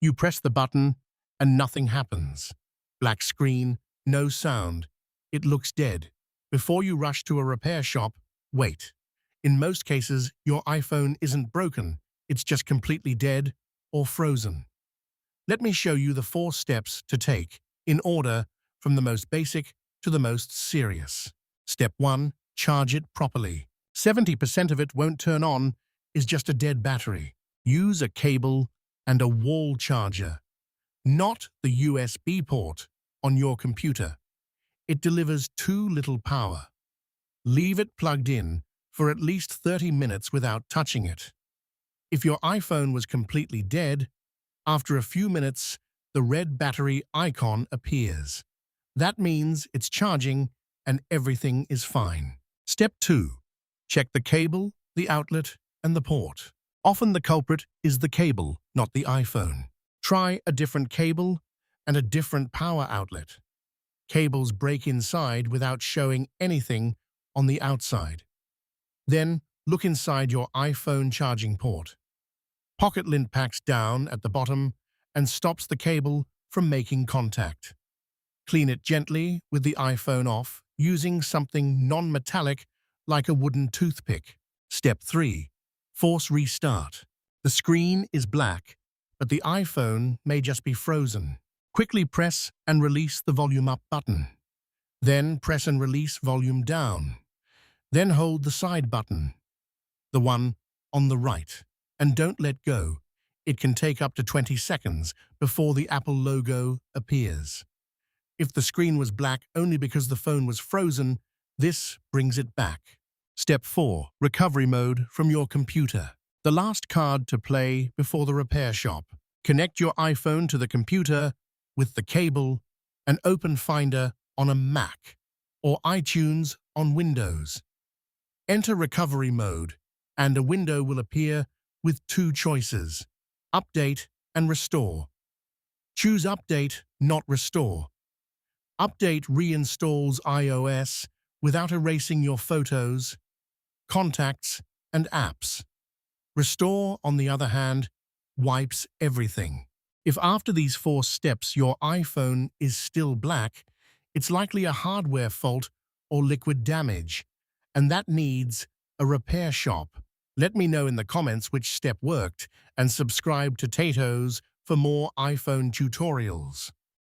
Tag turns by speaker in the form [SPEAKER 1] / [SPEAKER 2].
[SPEAKER 1] You press the button and nothing happens. Black screen, no sound. It looks dead. Before you rush to a repair shop, wait. In most cases, your iPhone isn't broken. It's just completely dead or frozen. Let me show you the 4 steps to take, in order from the most basic to the most serious. Step 1. Charge it properly. 70% of it won't turn on, is just a dead battery. Use a cable and a wall charger, not the USB port on your computer. It delivers too little power. Leave it plugged in for at least 30 minutes without touching it. If your iPhone was completely dead, after a few minutes, the red battery icon appears. That means it's charging and everything is fine. Step 2. Check the cable, the outlet, and the port. Often the culprit is the cable, not the iPhone. Try a different cable and a different power outlet. Cables break inside without showing anything on the outside. Then look inside your iPhone charging port. Pocket lint packs down at the bottom and stops the cable from making contact. Clean it gently with the iPhone off using something non-metallic like a wooden toothpick. Step 3. Force restart. The screen is black, but the iPhone may just be frozen. Quickly press and release the volume up button. Then press and release volume down. Then hold the side button, the one on the right, and don't let go. It can take up to 20 seconds before the Apple logo appears. If the screen was black only because the phone was frozen, this brings it back. Step 4. Recovery mode from your computer. The last card to play before the repair shop. Connect your iPhone to the computer with the cable and open Finder on a Mac or iTunes on Windows. Enter recovery mode, and a window will appear with 2 choices: Update and Restore. Choose Update, not Restore. Update reinstalls iOS without erasing your photos, contacts, and apps. Restore, on the other hand, wipes everything. If after these 4 steps your iPhone is still black, it's likely a hardware fault or liquid damage, and that needs a repair shop. Let me know in the comments which step worked, and subscribe to Tato's for more iPhone tutorials.